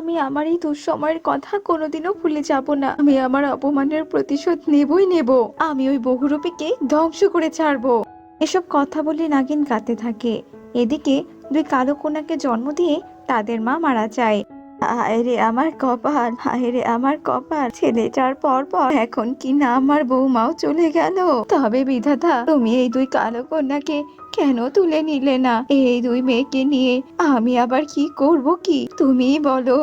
আমি আমার এই দুঃসময়ের কথা কোনোদিনও ভুলে যাব না। আমি আমার অপমানের প্রতিশোধ নেবই নেব। আমি ওই বহুরূপীকে ধ্বংস করে ছাড়বো। এসব কথা বলে নাগিন কাঁদতে থাকে। এদিকে দুই কালো কন্যাকে জন্ম দিয়ে তাদের মা মারা যায়। হায় রে আমার কপাল, হায় রে আমার কপাল, ছেলেটার পর পর এখন কি না আমার বৌমাও চলে গেল। তবে বিধাতা, তুমি এই দুই কালো কন্যাকে কেন তুলে নিলে না? এই দুই মেয়েকে নিয়ে আমি আবার কি করব, কি তুমিই বলো।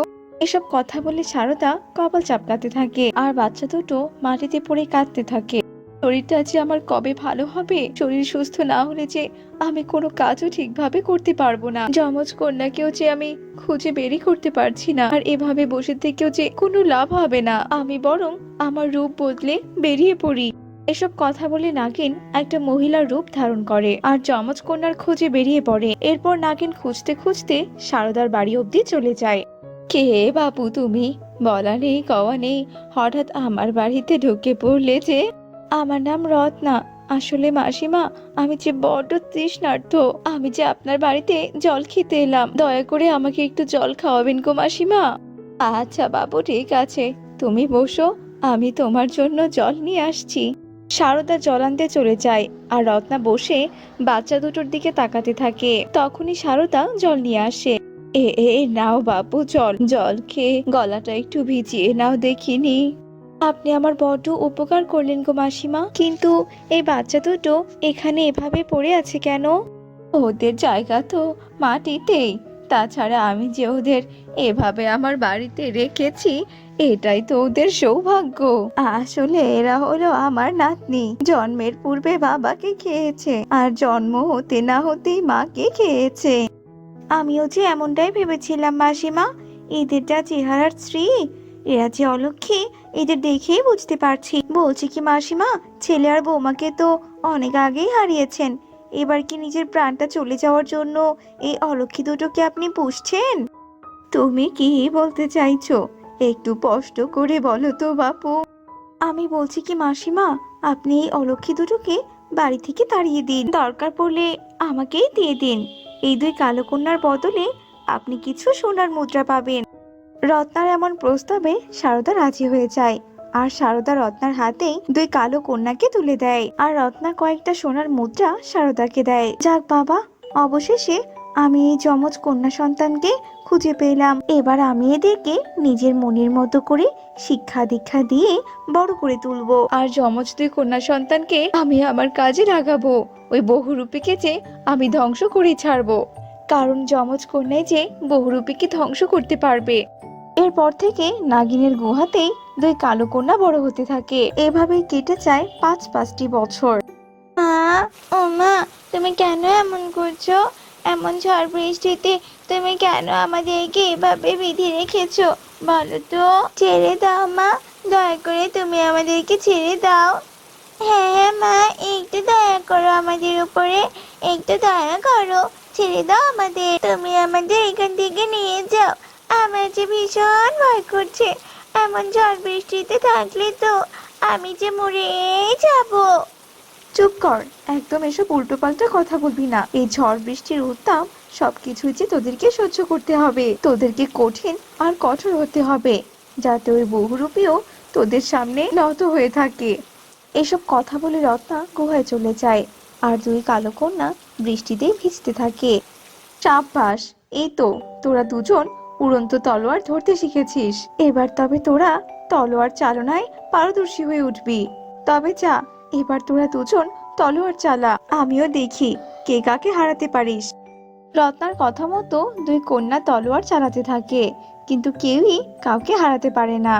এসব কথা বলে সারদা কপাল চাপকাতে থাকে আর বাচ্চা দুটো মাটিতে পড়ে কাঁদতে থাকে। শরীরটা যে আমার কবে ভালো হবে? শরীর সুস্থ না হলে যে আমি কোনো কাজও ঠিকভাবে করতে পারবো না। যমজ কন্যাকেও যে আমি খুঁজে বেরই করতে পারছি না। আর এভাবে বসে থেকেও যে কোনো লাভ হবে না। আমি বরং আমার রূপ বদলে বেরিয়ে পড়ি। এসব কথা বলে নাগিন একটা মহিলার রূপ ধারণ করে আর যমজ কন্যার খোঁজে বেরিয়ে পড়ে। এরপর নাগিন খুঁজতে খুঁজতে সারদার বাড়ি অব্দি চলে যায়। কে বাপু তুমি? বলা নেই কওয়া নেই, হঠাৎ আমার বাড়িতে ঢুকে পড়লে যে? আমার নাম রত্না। আসলে মাসিমা, আমি যে বড্ড তৃষ্ণার্ত। আমি যে আপনার বাড়িতে জল খেতে এলাম। দয়া করে আমাকে একটু জল খাওয়াবেন গো মাসিমা। আচ্ছা বাবু, ঠিক আছে, তুমি বসো, আমি তোমার জন্য জল নিয়ে আসছি। সারদা জল আনতে চলে যায় আর রত্না বসে বাচ্চা দুটোর দিকে তাকাতে থাকে। তখনই সারদা জল নিয়ে আসে। এ এ নাও বাবু জল, জল খেয়ে গলাটা একটু ভিজিয়ে নাও দেখিনি। আপনি আমার বড্ড উপকার করলেন গো মাসিমা, কিন্তু এই বাচ্চা দুটো এখানে এভাবে পড়ে আছে কেন? ওদের জায়গা তো মাটিতেই। তাছাড়া আমি যে ওদের এভাবে আমার বাড়িতে রেখেছি, এটাই তো ওদের সৌভাগ্য। আসলে এরা হলো আমার নাতনি। জন্মের পূর্বে বাবাকে খেয়েছে আর জন্ম হতে না হতেই মাকে খেয়েছে। আমিও যে এমনটাই ভেবেছিলাম মাসিমা। এদের যা চেহারার স্ত্রী, এরা যে অলক্ষী, এদের দেখেই বুঝতে পারছি। বলছি কি মাসিমা, ছেলে আর বৌমাকে তো অনেক আগেই হারিয়েছেন। এবার কি নিজের প্রাণটা চলে যাওয়ার জন্য এই অলক্ষী দুটোকে আপনি পুষছেন? তুমি কি বলতে চাইছো? একটু স্পষ্ট করে বলো তো বাপু। আমি বলছি কি মাসিমা, আপনি এই অলক্ষী দুটোকে বাড়ি থেকে তাড়িয়ে দিন। দরকার পড়লে আমাকেই দিয়ে দিন। এই দুই কালো কন্যার বদলে আপনি কিছু সোনার মুদ্রা পাবেন। রত্নার এমন প্রস্তাবে সারদা রাজি হয়ে যায় আর সারদা রত্নার হাতেই দুই কালো কন্যাকে তুলে দেয় আর রত্না কয়েকটা সোনার মুদ্রা সারদাকে দেয়। যাক বাবা, অবশেষে আমি এই যমজ কন্যা সন্তানকে খুঁজে পেলাম। এবার আমি এদেরকে নিজের মনের মতো করে শিক্ষা দীক্ষা দিয়ে বড় করে তুলবো আর যমজ দুই কন্যা সন্তানকে আমি আমার কাজে লাগাবো। ওই বহুরূপীকে যে আমি ধ্বংস করে ছাড়বো, কারণ যমজ কন্যাই যে বহুরূপীকে ধ্বংস করতে পারবে। এরপর থেকে নাগিনের গুহাতেই দুই কালো কন্যা বড় হতে থাকে। এভাবেই কেটে যায় ৫টি বছর। মা, ও মা, তুমি কেন এমন করছো? এমন ঝড় বৃষ্টিতে তুমি কেন আমাদেরকে এভাবে বেঁধে রেখেছো বলো তো? ছেড়ে দাও মা, দয়া করে তুমি আমাদেরকে ছেড়ে দাও। হ্যাঁ হ্যাঁ মা, একটু দয়া করো আমাদের উপরে, একটু দয়া করো, ছেড়ে দাও আমাদের, তুমি আমাদের এখান থেকে নিয়ে যাও। আমার যে ভীষণ ভয় করছে। এমন ঝড় বৃষ্টিতে থাকলে তো আমি যে মরে যাব। চুপ কর, একদম এসব উল্টোপাল্টা কথা বলবি না। এই ঝড় বৃষ্টির উত্তাপ সবকিছুই যে তোদেরকে সহ্য করতে হবে। তোদেরকে কঠিন আর কঠোর হতে হবে, যাতে ওই বহুরূপীও তোদের সামনে নত হয়ে থাকে। এসব কথা বলে রত্না গুহায় চলে যায় আর দুই কালো কন্যা বৃষ্টিতেই ভিজতে থাকে। সাব্বাস, এই তো তোরা দুজন উড়ন্ত তলোয়ার ধরতে শিখেছিস। এবার তবে তোরা তলোয়ার চালনায় পারদর্শী হয়ে উঠবি। তবে যা, এবার তোরা দুজন তলোয়ার চালা, আমিও দেখি কে কাকে হারাতে পারিস। রত্নার কথা মতো দুই কন্যা তলোয়ার চালাতে থাকে, কিন্তু কেউই কাউকে হারাতে পারে না।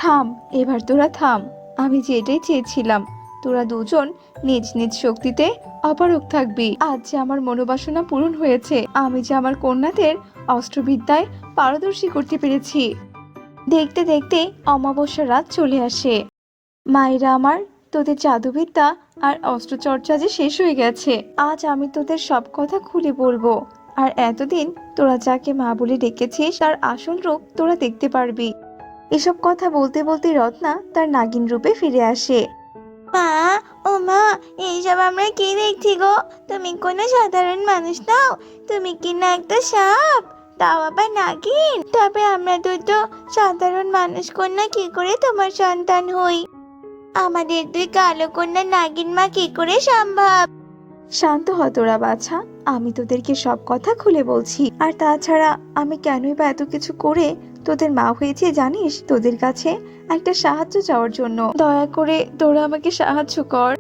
থাম, এবার তোরা থাম। আমি যেটাই চেয়েছিলাম, তোরা দুজন নিজ নিজ শক্তিতে অপারগ থাকবি। আজ যে আমার মনোবাসনা পূরণ হয়েছে, আমি যে আমার কন্যাদের অস্ত্রবিদ্যায় পারদর্শী করতে পেরেছি। দেখতে দেখতে অমাবস্যার রাত চলে আসে। মায়েরা আমার, তোদের জাদুবিদ্যা আর অস্ত্রচর্চা যে শেষ হয়ে গেছে। আজ আমি তোদের সব কথা খুলে বলবো, আর এতদিন তোরা যাকে মা বলে ডেকেছিস তার আসল রূপ তোরা দেখতে পারবি। এসব কথা বলতে বলতে রত্না তার নাগিন রূপে ফিরে আসে। মা, ও মা, এইসব আমরা কি দেখছি গো? তুমি কোনো সাধারণ মানুষ নাও, তুমি কি না একটা সাপ? তাও আবার নাগিন? তবে আমরা দুটো সাধারণ মানুষ কন্যা কি করে তোমার সন্তান হই? আমাদের দুই কালো কন্যা নাগিন মা কি করে সম্ভব? শান্ত হ তোরা বাছা, আমি তোদেরকে সব কথা খুলে বলছি। আর তাছাড়া আমি কেনই বা এত কিছু করে তোদের মা হয়েছে জানিস? তোদের কাছে একটা সাহায্য চাওয়ার জন্য। দয়া করে তোরা আমাকে সাহায্য কর।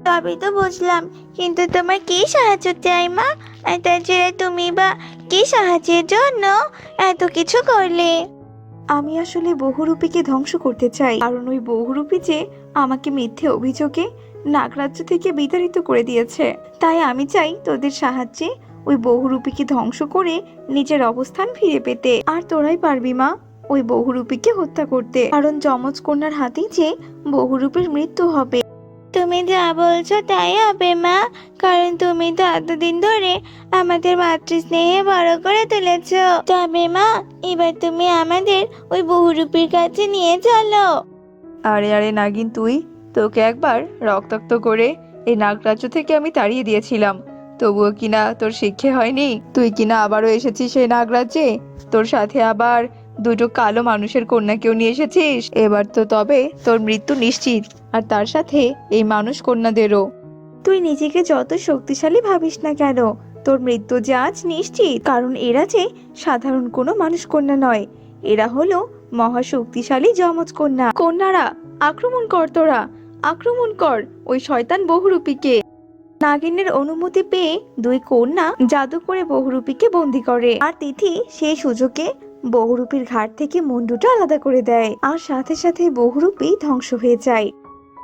তবেই তো বুঝলাম, কিন্তু তোমার কি সাহায্য চাই মা? আর তাছাড়া তুমি বা কি সাহায্যের জন্য এত কিছু করলে? আমি আসলে বহুরূপীকে ধ্বংস করতে চাই, কারণ ওই বহুরূপী যে আমাকে মিথ্যে অভিযোগে নাগরাজ্য থেকে বিতাড়িত করে দিয়েছে। তাই আমি চাই তোদের সাহায্যে ওই বহুরূপীকে ধ্বংস করে নিজের অবস্থান ফিরে পেতে। আর তোরাই পারবি মা ওই বহুরূপীকে হত্যা করতে, কারণ যমজ কন্যার হাতেই যে বহুরূপীর মৃত্যু হবে। তুমি যা বলছো তাই হবে মা, কারণ তুমি তো এতদিন ধরে আমাদের মাতৃস্নেহে বড় করে তুলেছো। তবে মা, এবার তুমি আমাদের ওই বহুরূপীর কাছে নিয়ে চলো। আরে আরে নাগিন, তোকে একবার রক্তাক্ত করে এই নাগরাজ্য থেকে আমি তাড়িয়ে দিয়েছিলাম, তবুও কিনা তোর শিক্ষে হয়নি? তুই কিনা আবারও এসেছিস সেই নাগরাজ্যে, তোর সাথে আবার দুটো কালো মানুষের কন্যাকেও নিয়ে এসেছিস। এবার তো তবে তোর মৃত্যু নিশ্চিত, আর তার সাথে এই মানুষ কন্যাদেরও। তুই নিজেকে যত শক্তিশালী ভাবিস না কেন, তোর মৃত্যু যে আজ নিশ্চিত, কারণ এরা যে সাধারণ কোনো মানুষ কন্যা নয়, এরা হলো মহাশক্তিশালী যমজ কন্যা। কন্যারা, আক্রমণ কর তোরা, আক্রমণ কর ওই শয়তান বহুরূপীকে। নাগিনের অনুমতি পেয়ে দুই কন্যা জাদু করে বহুরূপীকে বন্দি করে, আর তিথি সেই সুযোগে বহুরূপীর ঘাট থেকে মুন্ডুটা আলাদা করে দেয়, আর সাথে সাথে বহুরূপী ধ্বংস হয়ে যায়।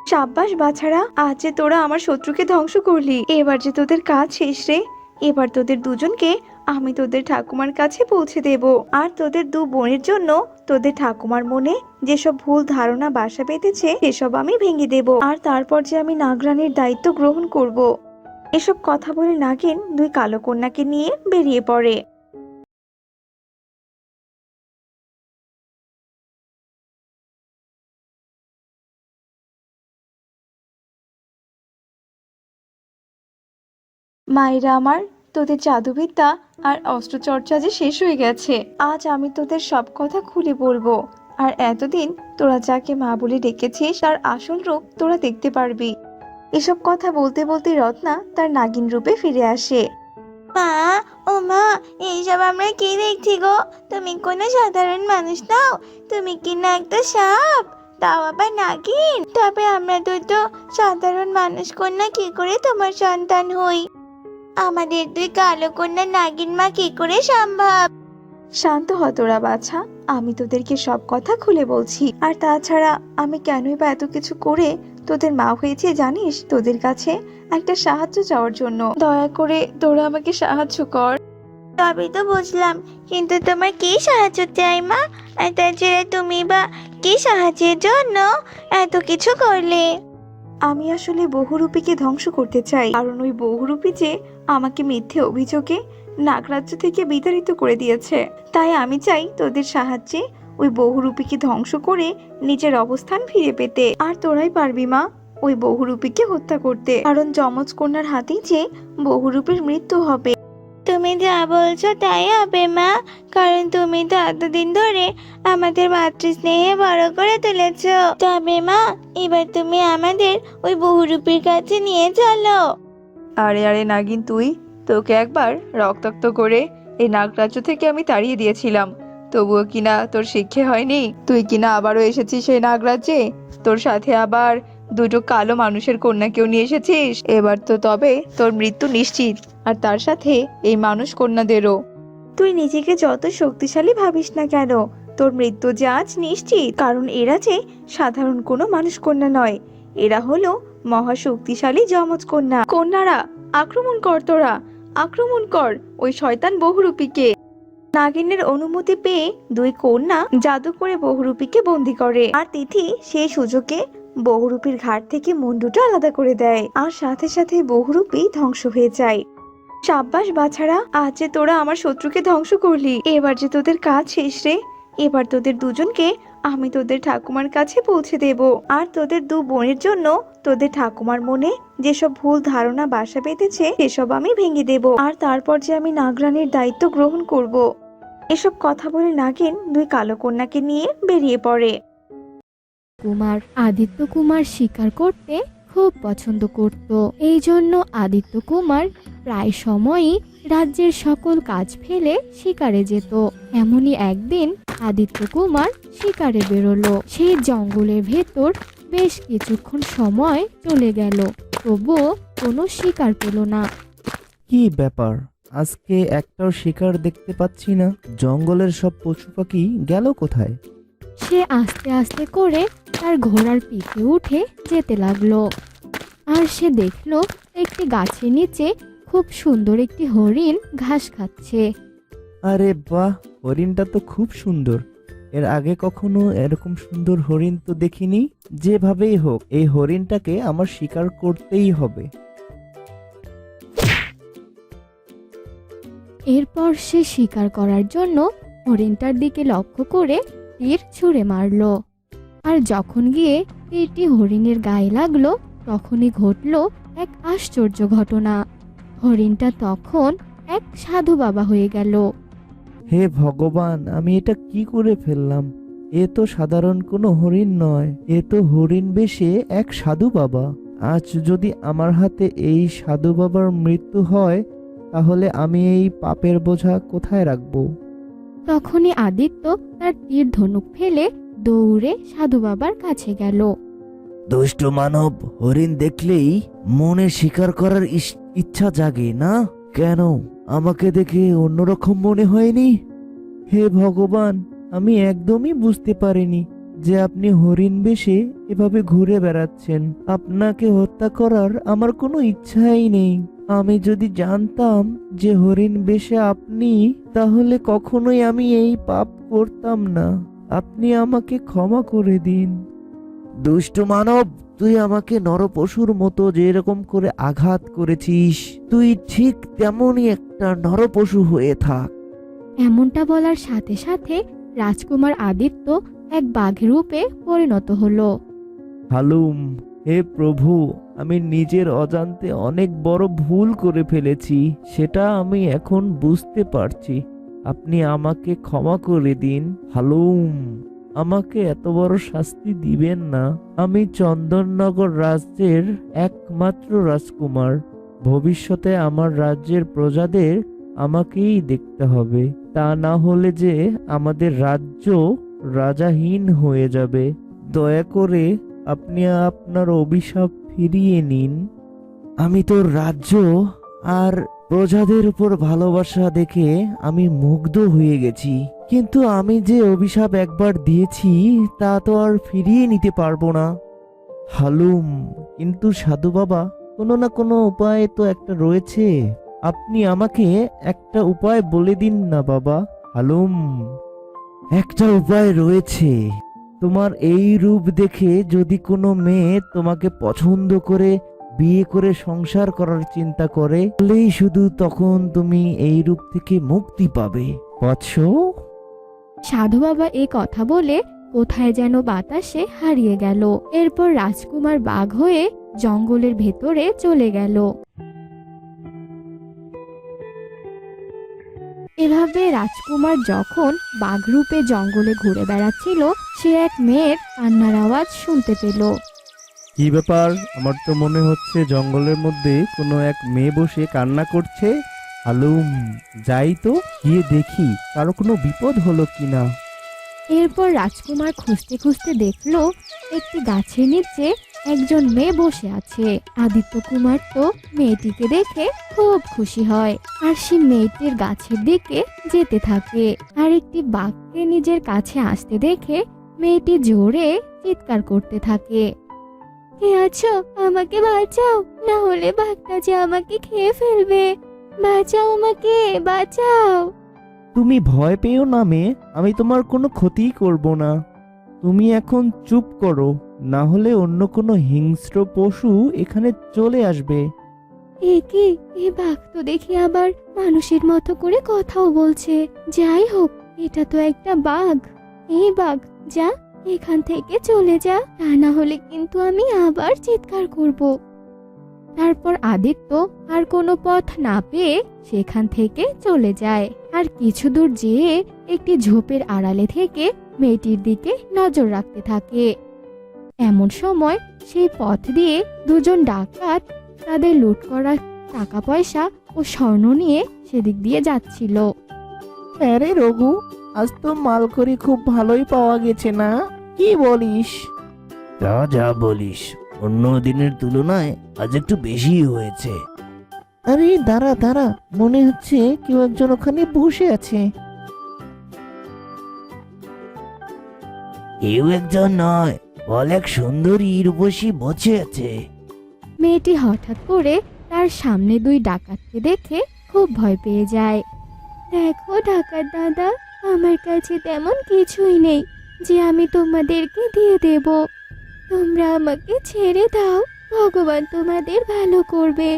সাব্বাস বাছারা, আজ যে তোরা আমার শত্রুকে ধ্বংস করলি, এবার যে তোদের কাজ শেষ রে। এবার তোদের দুজনকে আমি তোদের ঠাকুমার কাছে পৌঁছে দেব, আর তোদের দু বোনের জন্য তোদের ঠাকুমার মনে যেসব ভুল ধারণা বাসা বেঁধেছে সেসব আমি ভেঙে দেব, আর তারপর যে আমি নাগরানীর দায়িত্ব গ্রহণ করব। এসব কথা বলে নাগিন দুই কালো কন্যাকে নিয়ে বেরিয়ে পড়ে। মায়েরা আমার, তোদের জাদুবিদ্যা আর অস্ত্রচর্চা যে শেষ হয়ে গেছে। আজ আমি তোদের সব কথা খুলে বলবো, আর এতদিন তোরা যাকে মা বলে ডেকেছিস তার আসল রূপ তোরা দেখতে পারবি। এসব কথা বলতে বলতে রত্না তার নাগিন রূপে ফিরে আসে। মা, ও মা, এইসব আমরা কি দেখছি গো? তুমি কোনো সাধারণ মানুষ নাও, তুমি কি না একটা সাপ, তাও আবার নাগিন? তবে আমরা দুটো সাধারণ মানুষ কন্যা কি করে তোমার সন্তান হই? আমাদের দুই কালো কন্যা নাগিন মা কি করে সম্ভব? শান্ত হ তোরা বাছা, আমি তোদেরকে সব কথা খুলে বলছি। আর তাছাড়া আমি কেনই বা এত কিছু করে তোদের মা হয়েছে জানিস? তোদের কাছে একটা সাহায্য চাওয়ার জন্য। দয়া করে তোরা আমাকে সাহায্য কর। তবেই তো বুঝলাম, কিন্তু তোমার কি সাহায্য চাই মা? আর তাছাড়া তুমি বা কি সাহায্যের জন্য এত কিছু করলে? আমি আসলে বহুরূপীকে ধ্বংস করতে চাই, কারণ ওই বহুরূপী যে আমাকে মিথ্যে অভিযোগে নাগরাজ্য থেকে বিতাড়িত করে দিয়েছে। তাই আমি চাই তোদের সাহায্যে ওই বহুরূপীকে ধ্বংস করে নিজের অবস্থান ফিরে পেতে। আর তোরাই পারবি মা ওই বহুরূপীকে হত্যা করতে, কারণ যমজ কন্যার হাতেই যে বহুরূপীর মৃত্যু হবে। তুমি যা বলছো তাই হবে মা, কারণ তুমি তো এতদিন ধরে আমাদের মাতৃস্নেহে বড় করে তুলেছো। তবে মা, এবার তুমি আমাদের ওই বহুরূপীর কাছে নিয়ে চলো। আরে আরে নাগিন, তোকে একবার রক্তাক্ত করে এই নাগরাজ্য থেকে আমি তাড়িয়ে দিয়েছিলাম, তবুও কিনা তোর শিক্ষে হয়নি? তুই কিনা আবারও এসেছিস সেই নাগরাজ্যে, তোর সাথে আবার দুটো কালো মানুষের কন্যাকেও নিয়ে এসেছিস। এবার তো তবে তোর মৃত্যু নিশ্চিত, আর তার সাথে এই মানুষ কন্যাদেরও। তুই নিজেকে যত শক্তিশালী ভাবিস না কেন, তোর মৃত্যু যে আজ নিশ্চিত, কারণ এরা যে সাধারণ কোনো মানুষ কন্যা নয়, এরা হলো মহাশক্তিশালী যমজ কন্যা। কন্যারা, আক্রমণ কর তোরা, আক্রমণ কর ওই শয়তান বহুরূপীকে। নাগিনের অনুমতি পেয়ে দুই কন্যা জাদু করে বহুরূপীকে বন্দি করে, আর তিথি সেই সুযোগে বহুরূপীর ঘাট থেকে মুন্ডুটা আলাদা করে দেয়, আর সাথে সাথে বহুরূপী ধ্বংস হয়ে যায়। সাব্বাস বাছারা, আজ যে তোরা আমার শত্রুকে ধ্বংস করলি, এবার যে তোদের কাজ শেষ রে। এবার তোদের দুজনকে আমি তোদের ঠাকুমার কাছে পৌঁছে দেব, আর তোদের দু বোনের জন্য তোদের ঠাকুমার মনে যেসব ভুল ধারণা বাসা বেঁধেছে সেসব আমি ভেঙে দেব, আর তারপর যে আমি নাগরানীর দায়িত্ব গ্রহণ করব। এসব কথা বলে নাগিন দুই কালো কন্যাকে নিয়ে বেরিয়ে পড়ে। কুমার আদিত্য কুমার শিকার করতে খুব পছন্দ করত। এই জন্য আদিত্য কুমার প্রায় সময়ই রাজ্যের সকল কাজ ফেলে শিকারে যেত। এমনই একদিন আদিত্য কুমার শিকারে বেরোলো। সেই জঙ্গলের ভেতর বেশ কিছুক্ষণ সময় চলে গেল, তবুও কোনো শিকার পেল না। কি ব্যাপার, আজকে একটাও শিকার দেখতে পাচ্ছি না। জঙ্গলের সব পশু পাখি গেল কোথায়? সে আস্তে আস্তে করে তার ঘোড়ার পিঠে উঠে যেতে লাগলো। আর সে দেখলো একটি গাছের নিচে খুব সুন্দর একটি হরিণ ঘাস খাচ্ছে। আরে বাহ, হরিণটা তো খুব সুন্দর। এর আগে কখনো এরকম সুন্দর হরিণ তো দেখিনি। যেভাবেই হোক এই হরিণটাকে আমার শিকার করতেই হবে। এরপর সে শিকার করার জন্য হরিণটার দিকে লক্ষ্য করে তীর ছুঁড়ে মারলো। আর যখন গিয়ে তীরটি হরিণের গায়ে লাগলো, তখনই ঘটল এক আশ্চর্য ঘটনা। হরিণটা তখন এক সাধু বাবা হয়ে গেল। হে ভগবান, আমি এটা কি করে ফেললাম? এ তো সাধারণ কোনো হরিণ নয়, এ তো হরিণ বেশে এক সাধু বাবা। আজ যদি আমার হাতে এই সাধু বাবার মৃত্যু হয়, তাহলে আমি এই পাপের বোঝা কোথায় রাখবো? তখনই আদিত্য তার তীর ধনুক ফেলে দৌড়ে সাধু বাবার কাছে গেল। দুষ্ট মানব, হরিণ দেখলেই মনে শিকার করার ইচ্ছা জাগে না কেন? আমাকে দেখে অন্যরকম মনে হয়নি? হে ভগবান, আমি একদমই বুঝতে পারিনি যে আপনি হরিণ বেশে এভাবে ঘুরে বেড়াচ্ছেন। আপনাকে হত্যা করার আমার কোনো ইচ্ছাই নেই। আমি যদি জানতাম যে হরিণ বেশে আপনি, তাহলে কখনোই আমি এই পাপ করতাম না। আপনি আমাকে ক্ষমা করে দিন। দুষ্ট মানব, তুই আমাকে নরপশুর মতো যেরকম করে আঘাত করেছিস, তুই ঠিক তেমনই একটা নরপশু হয়ে থাক। এমনটা বলার সাথে সাথে রাজকুমার আদিত্য এক বাঘের রূপে পরিণত হলো। হালুম, হে প্রভু, আমি নিজের অজান্তে অনেক বড় ভুল করে ফেলেছি, সেটা আমি এখন বুঝতে পারছি। আপনি আমাকে ক্ষমা করে দিন হালুম। আমাকে এত বড় শাস্তি দিবেন না। আমি চন্দননগর রাজ্যের একমাত্র রাজকুমার। ভবিষ্যতে আমার রাজ্যের প্রজাদের আমাকেই দেখতে হবে। তা না হলে যে আমাদের রাজ্য রাজাহীন হয়ে যাবে। দয়া করে আপনি আপনার অভিশাপ ফিরিয়ে নিন। আমি তোর রাজ্য আর প্রজাদের উপর ভালোবাসা দেখে আমি মুগ্ধ হয়ে গেছি, কিন্তু আমি যে অভিশাপ একবার দিয়েছি তা তো আর ফিরিয়ে নিতে পারবো না হালুম। কিন্তু সাধু বাবা, কোনো না কোনো উপায় তো একটা রয়েছে। আপনি আমাকে একটা উপায় বলে দিন না বাবা হালুম। একটা উপায় রয়েছে। তোমার এই রূপ দেখে যদি কোনো মেয়ে তোমাকে পছন্দ করে বিয়ে করে সংসার করার চিন্তা করে, তাহলেই শুধু তখন তুমি এই রূপ থেকে মুক্তি পাবে। বৎস। সাধু বাবা এ কথা বলে কোথায় যেন বাতাসে হারিয়ে গেল। এরপর রাজকুমার বাঘ হয়ে জঙ্গলের ভেতরে চলে গেল। এভাবে রাজকুমার যখন বাঘ রূপে জঙ্গলে ঘুরে বেড়াচ্ছিল, সে এক মেয়ের কান্নার আওয়াজ শুনতে পেল। কি ব্যাপার? আমার তো মনে হচ্ছে জঙ্গলের মধ্যে কোনো এক মেয়ে বসে কান্না করছে। হালুম, যাই তো, গিয়ে দেখি কারো কোনো বিপদ হলো কিনা। এরপর রাজকুমার খুঁজতে খুঁজতে দেখলো একটি গাছের নিচে একজন মেয়ে বসে আছে। আদিত্য কুমার তো মেয়েটিকে দেখে খুব খুশি হয়, আর সে মেয়েটির গাছের দিকে যেতে থাকে। আর একটি বাঘকে নিজের কাছে আসতে দেখে মেয়েটি জোরে চিৎকার করতে থাকে। কে আছো? আমাকে বাঁচাও, না হলে বাঘটা যে আমাকে খেয়ে ফেলবে। বাঁচাও আমাকে, বাঁচাও। তুমি ভয় পেও না মেয়ে, আমি তোমার কোনো ক্ষতি করব না। তুমি এখন চুপ করো, না হলে অন্য কোনো হিংস্র পশু এখানে চলে আসবে। এ কি, এ বাঘ তো দেখি আবার মানুষের মতো করে কথাও বলছে। যাই হোক, এটা তো একটা বাঘ। এই বাঘ, যা এখান থেকে চলে যা, তা না হলে কিন্তু আমি আবার চিৎকার করব। তারপর আদিত্য আর কোনো পথ না পেয়ে সেখান থেকে চলে যায়। আর কিছু দূর যেয়ে একটি ঝোপের আড়ালে থেকে মেয়েটির দিকে নজর রাখতে থাকে। এমন সময় সেই পথ দিয়ে দুজন ডাকাত তাদের লুট করা টাকা পয়সা ও স্বর্ণ নিয়ে সেদিক দিয়ে যাচ্ছিল। আরে রঘু, আজ তো মালকড়ি খুব ভালোই পাওয়া গেছে না, কি বলিস? যা যা বলিস, অন্য দিনের তুলনায় আজ একটু বেশি হয়েছে। আরে দাঁড়া দাঁড়া, মনে হচ্ছে কেউ একজন ওখানে বসে আছে। কেউ একজন নয়, বল এক সুন্দরী রূপসী বসে আছে। মেয়েটি হঠাৎ করে তার সামনে দুই ডাকাতকে দেখে খুব ভয় পেয়ে যায়। দেখো ডাকাত দাদা, আমার কাছে তেমন কিছুই নেই যে আমি তোমাদেরকে দিয়ে দেব। তোমরা আমাকে ছেড়ে দাও, ভগবান তোমাদের ভালো করবে।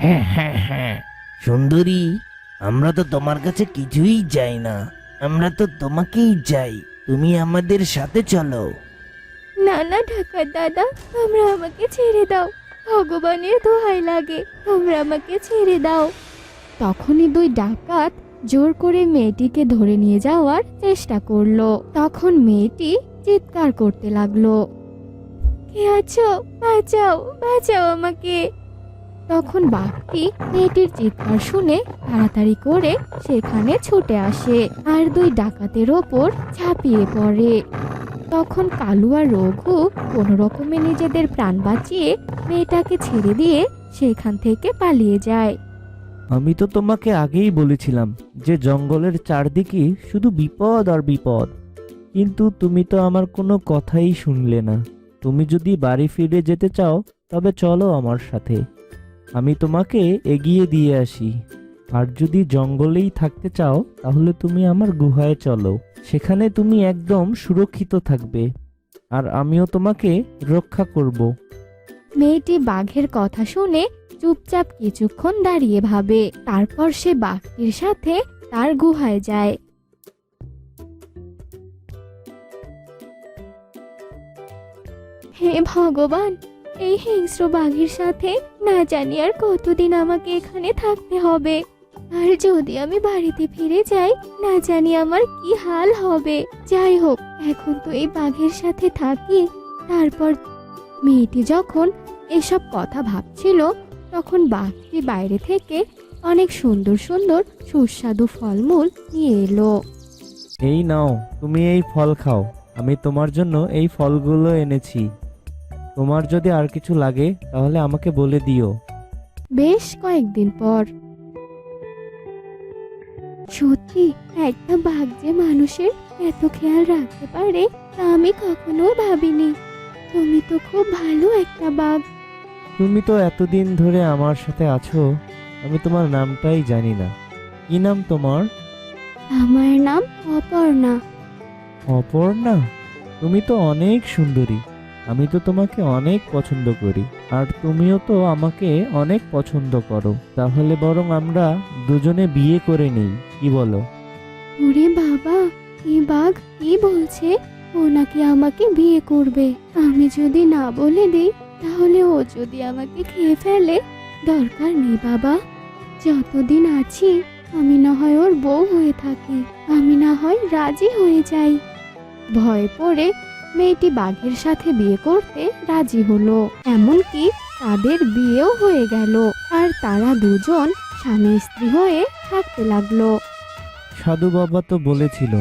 হ্যাঁ হ্যাঁ হ্যাঁ, সুন্দরী, আমরা তো তোমার কাছে কিছুই চাই না, আমরা তো তোমাকেই চাই। তুমি আমাদের সাথে চলো। না না ডাকাত দাদা, তোমরা আমাকে ছেড়ে দাও, ভগবানের দোহাই লাগে, তোমরা আমাকে ছেড়ে দাও। তখনই দুই ডাকাত জোর করে মেয়েটিকে ধরে নিয়ে যাওয়ার চেষ্টা করলো। তখন মেয়েটি চিৎকার করতে লাগলো, কে আছো, বাঁচাও বাঁচাও আমাকে। তখন বাঘটি মেয়েটির চিৎকার শুনে তাড়াতাড়ি করে সেখানে ছুটে আসে আর দুই ডাকাতের ওপর ঝাঁপিয়ে পড়ে। তখন কালু আর রঘু কোনো রকমে নিজেদের প্রাণ বাঁচিয়ে মেয়েটাকে ছেড়ে দিয়ে সেখান থেকে পালিয়ে যায়। আমি তো তোমাকে আগেই বলেছিলাম যে জঙ্গলের চারদিকে শুধু বিপদ আর বিপদ, কিন্তু তুমি তো আমার কোনো কথাই শুনলে না। তুমি যদি বাড়ি ফিরে যেতে চাও তবে চলো আমার সাথে, আমি তোমাকে এগিয়ে দিয়ে আসি। আর যদি জঙ্গলেই থাকতে চাও তাহলে তুমি আমার গুহায় চলো, সেখানে তুমি একদম সুরক্ষিত থাকবে আর আমিও তোমাকে রক্ষা করব। মেয়েটি বাঘের কথা শুনে চুপচাপ কিছুক্ষণ দাঁড়িয়ে ভাবে, তারপর সে বাঘটির সাথে তার গুহায় যায়। হে ভগবান, এই হিংস্র বাঘের সাথে না জানি আর কতদিন আমাকে এখানে থাকতে হবে। আর যদি আমি বাড়িতে ফিরে যাই, না জানি আমার কি হাল হবে। যাই হোক, এখন তো এই বাঘের সাথে থাকি। তারপর মেয়েটি যখন এসব কথা ভাবছিল, তখন বাঘটি বাইরে থেকে অনেক সুন্দর সুন্দর সুস্বাদু ফলমূল নিয়ে এলো। এই নাও, তুমি এই ফল খাও, আমি তোমার জন্য এই ফলগুলো এনেছি। তোমার যদি আর কিছু লাগে তাহলে আমাকে বলে দিও। বেশ কয়েকদিন পর, সত্যি একটা বাঘ যে মানুষের এত খেয়াল রাখতে পারে তা আমি কখনো ভাবিনি। তুমি তো খুব ভালো একটা বাঘ। তুমি তো এতদিন ধরে আমার সাথে আছো, আমি তোমার নামটাই জানি না। কি নাম তোমার? আমার নাম অপর্ণা। অপর্ণা? তুমি তো অনেক সুন্দরী, আমি তো তোমাকে অনেক পছন্দ করি, আর তুমিও তো আমাকে অনেক পছন্দ করো। তাহলে বরং আমরা দুজনে বিয়ে করে নেই, কি বলো? ওরে বাবা, এই বাঘ কি বলছে? ও নাকি আমাকে বিয়ে করবে। আমি যদি না বলে দিই তাহলে ও যদি আমাকে খেয়ে ফেলে। দরকার নেই বাবা, যতদিন আছি আমি না হয় ওর বউ হয়ে থাকি, আমি না হয় রাজি হয়ে যাই। ভয় পড়ে মেয়েটি বাঘের সাথে বিয়ে করতে রাজি হলো। এমনকি তাদের বিয়েও হয়ে গেল আর তারা দুজন স্বামী স্ত্রী হয়ে থাকতে লাগলো। সাধু বাবা তো বলেছিল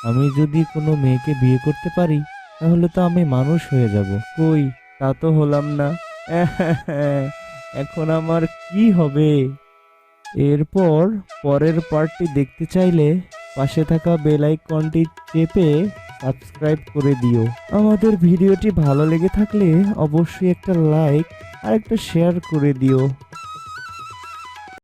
আমি যদি কোনো মেয়েকে বিয়ে করতে পারি তাহলে তো আমি মানুষ হয়ে যাব। কই, তা তো হলাম না। এখন আমার কি হবে? এরপর পরের পার্টটি দেখতে চাইলে পাশে থাকা বেল আইকনটি চেপে সাবস্ক্রাইব করে দিও। আমাদের ভিডিওটি ভালো লেগে থাকলে অবশ্যই একটা লাইক আর একটা শেয়ার করে দিও।